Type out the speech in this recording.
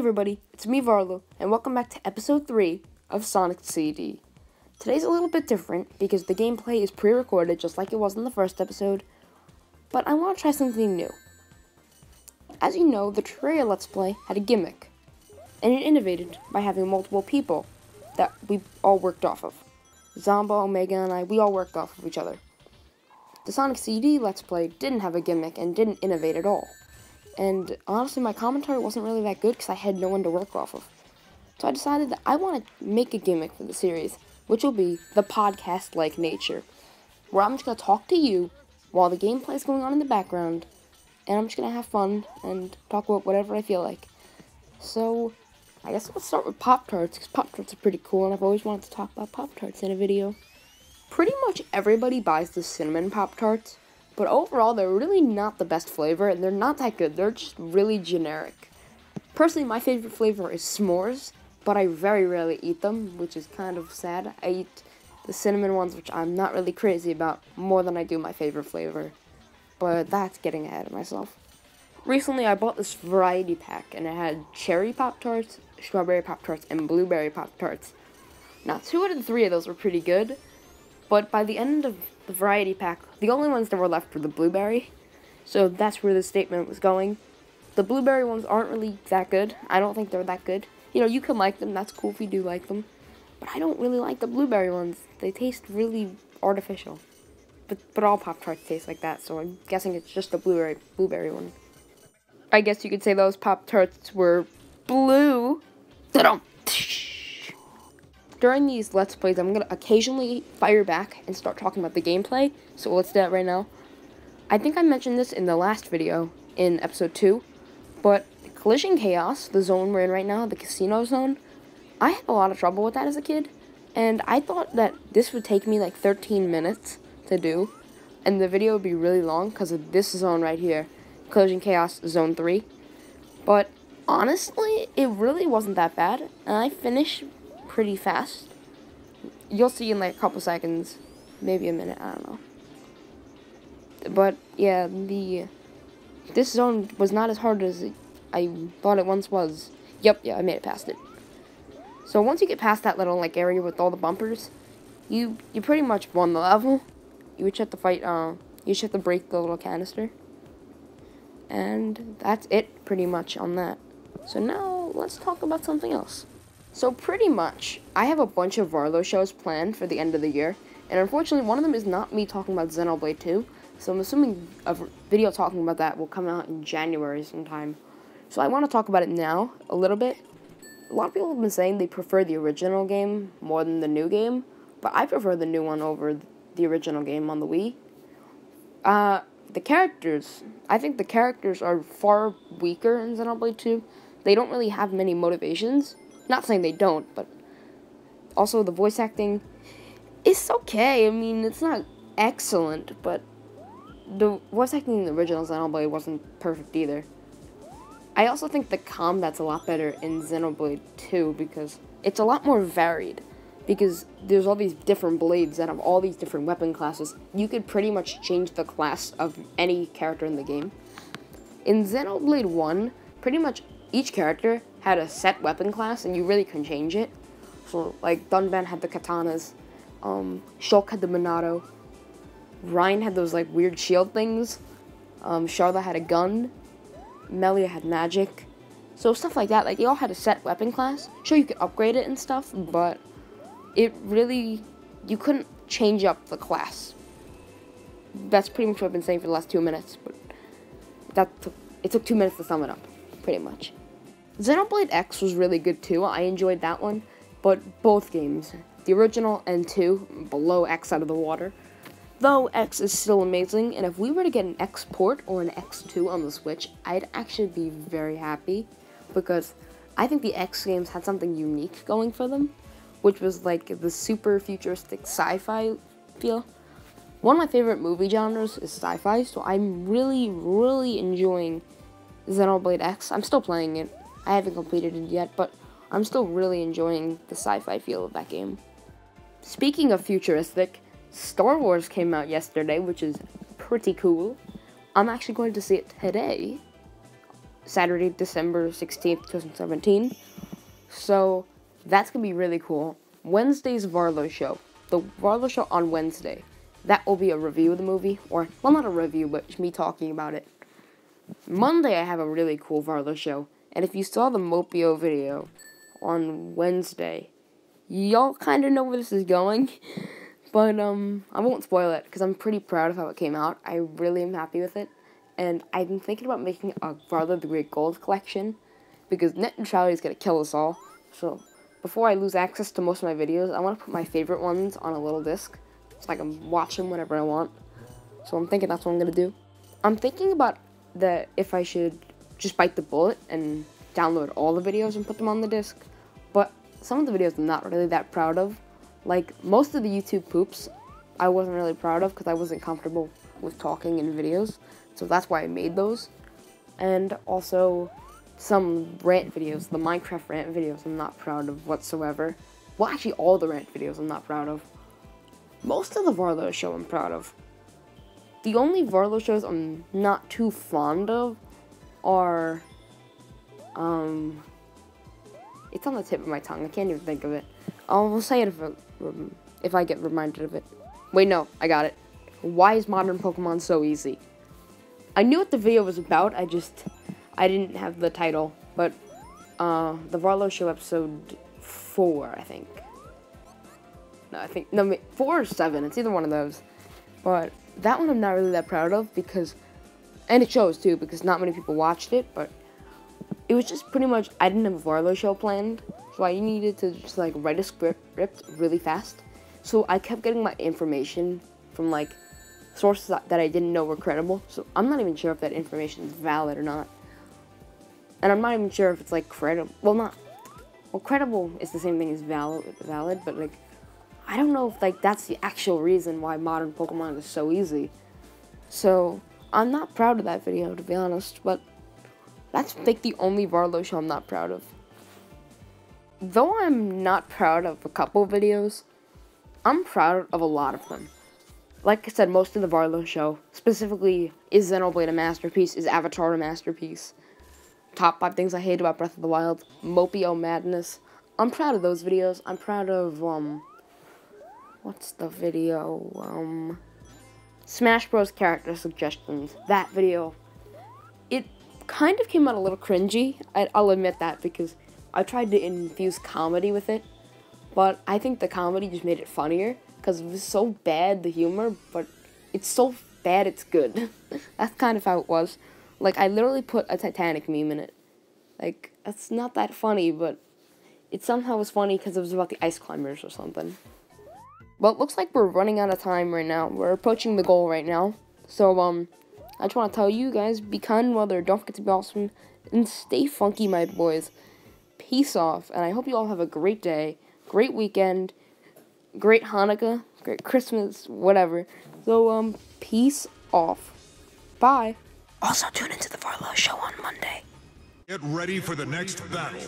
everybody, it's me Varlo, and welcome back to episode 3 of Sonic CD. Today's a little bit different because the gameplay is pre-recorded just like it was in the first episode, but I want to try something new. As you know, the Terraria Let's Play had a gimmick, and it innovated by having multiple people that we all worked off of. Zomba, Omega, and I, we all worked off of each other. The Sonic CD Let's Play didn't have a gimmick and didn't innovate at all. And honestly, my commentary wasn't really that good because I had no one to work off of. So I decided that I want to make a gimmick for the series, which will be the podcast-like nature, where I'm just going to talk to you while the gameplay is going on in the background, and I'm just going to have fun and talk about whatever I feel like. So, I guess let's start with Pop-Tarts, because Pop-Tarts are pretty cool, and I've always wanted to talk about Pop-Tarts in a video. Pretty much everybody buys the cinnamon Pop-Tarts, but overall, they're really not the best flavor, and they're not that good. They're just really generic. Personally, my favorite flavor is s'mores, but I very rarely eat them, which is kind of sad. I eat the cinnamon ones, which I'm not really crazy about, more than I do my favorite flavor. But that's getting ahead of myself. Recently, I bought this variety pack, and it had cherry Pop-Tarts, strawberry Pop-Tarts, and blueberry Pop-Tarts. Now, 2 out of the 3 of those were pretty good, but by the end of the variety pack, the only ones that were left were the blueberry. So that's where the statement was going. The blueberry ones aren't really that good. I don't think they're that good. You know, you can like them. That's cool if you do like them. But I don't really like the blueberry ones. They taste really artificial. But all Pop-Tarts taste like that, so I'm guessing it's just the blueberry one. I guess you could say those Pop-Tarts were blue. Ta-dum! During these Let's Plays, I'm going to occasionally fire back and start talking about the gameplay, so let's do that right now. I think I mentioned this in the last video, in episode 2, but Collision Chaos, the zone we're in right now, the casino zone, I had a lot of trouble with that as a kid, and I thought that this would take me like 13 minutes to do, and the video would be really long because of this zone right here, Collision Chaos Zone 3, but honestly, it really wasn't that bad, and I finished pretty fast. You'll see in like a couple seconds, maybe a minute, I don't know. But yeah, this zone was not as hard as I thought it once was. Yep, yeah, I made it past it. So once you get past that little like area with all the bumpers, you pretty much won the level. You just have to fight, you just have to break the little canister. And that's it pretty much on that. So now let's talk about something else. So pretty much, I have a bunch of Varlo shows planned for the end of the year, and unfortunately one of them is not me talking about Xenoblade 2, so I'm assuming a video talking about that will come out in January sometime. So I want to talk about it now, a little bit. A lot of people have been saying they prefer the original game more than the new game, but I prefer the new one over the original game on the Wii. The characters, I think the characters are far weaker in Xenoblade 2. They don't really have many motivations. Not saying they don't, but also the voice acting is okay. I mean, it's not excellent, but the voice acting in the original Xenoblade wasn't perfect either. I also think the combat's a lot better in Xenoblade 2 because it's a lot more varied. Because there's all these different blades that have all these different weapon classes. You could pretty much change the class of any character in the game. In Xenoblade 1, pretty much each character had a set weapon class, and you really couldn't change it. So, like, Dunban had the katanas, Shulk had the Minato, Ryan had those, like, weird shield things, Charlotte had a gun, Melia had magic. So, stuff like that, like, they all had a set weapon class. Sure, you could upgrade it and stuff, but it really, you couldn't change up the class. That's pretty much what I've been saying for the last 2 minutes, but it took 2 minutes to sum it up, pretty much. Xenoblade X was really good too. I enjoyed that one, but both games, the original and 2, below X out of the water. Though X is still amazing, and if we were to get an X port or an X2 on the Switch, I'd actually be very happy, because I think the X games had something unique going for them, which was like the super futuristic sci-fi feel. One of my favorite movie genres is sci-fi, so I'm really, really enjoying Xenoblade X. I'm still playing it. I haven't completed it yet, but I'm still really enjoying the sci-fi feel of that game. Speaking of futuristic, Star Wars came out yesterday, which is pretty cool. I'm actually going to see it today Saturday, December 16th, 2017. So that's going to be really cool. Wednesday's Varlo show. The Varlo show on Wednesday. That will be a review of the movie. Or, well, not a review, but just me talking about it. Monday, I have a really cool Varlo show. And if you saw the Mopio video on Wednesday, y'all kind of know where this is going. But, I won't spoil it, because I'm pretty proud of how it came out. I really am happy with it. And I've been thinking about making a Varlo the Great Gold collection, because net neutrality is going to kill us all. So, before I lose access to most of my videos, I want to put my favorite ones on a little disc, so I can watch them whenever I want. So I'm thinking that's what I'm going to do. I'm thinking about if I should just bite the bullet and download all the videos and put them on the disc. But some of the videos I'm not really that proud of. Like, most of the YouTube poops, I wasn't really proud of because I wasn't comfortable with talking in videos. So that's why I made those. And also, some rant videos, the Minecraft rant videos, I'm not proud of whatsoever. Well, actually, all the rant videos I'm not proud of. Most of the Varlo show I'm proud of. The only Varlo shows I'm not too fond of are, it's on the tip of my tongue. I can't even think of it. I'll say it if I get reminded of it. Wait, no, I got it. Why is modern Pokemon so easy? I knew what the video was about, I didn't have the title, but, the Varlo show episode 4, I think. No, 4 or 7, it's either one of those. But that one I'm not really that proud of because, and it shows too, because not many people watched it, but it was just pretty much, I didn't have a Varlo show planned, so I needed to just, like, write a script really fast. So I kept getting my information from, like, sources that I didn't know were credible, so I'm not even sure if that information is valid or not. And I'm not even sure if it's, like, credible. Well, credible is the same thing as valid, but, like, I don't know if, like, that's the actual reason why modern Pokemon is so easy. So, I'm not proud of that video, to be honest, but that's, like, the only Varlo show I'm not proud of. Though I'm not proud of a couple videos, I'm proud of a lot of them. Like I said, most of the Varlo show, specifically, is Xenoblade a masterpiece? Is Avatar a masterpiece? Top 5 things I hate about Breath of the Wild, Mopio Madness. I'm proud of those videos. I'm proud of, what's the video? Smash Bros. Character suggestions. That video. It kind of came out a little cringy. I'll admit that because I tried to infuse comedy with it. But I think the comedy just made it funnier. Because it was so bad, the humor, but it's so bad it's good. That's kind of how it was. Like, I literally put a Titanic meme in it. Like, that's not that funny, but it somehow was funny because it was about the ice climbers or something. Well, it looks like we're running out of time right now. We're approaching the goal right now. So, I just want to tell you guys, be kind weather, don't forget to be awesome, and stay funky, my boys. Peace off, and I hope you all have a great day, great weekend, great Hanukkah, great Christmas, whatever. So, peace off. Bye. Also, tune into the Varlo show on Monday. Get ready for the next battle.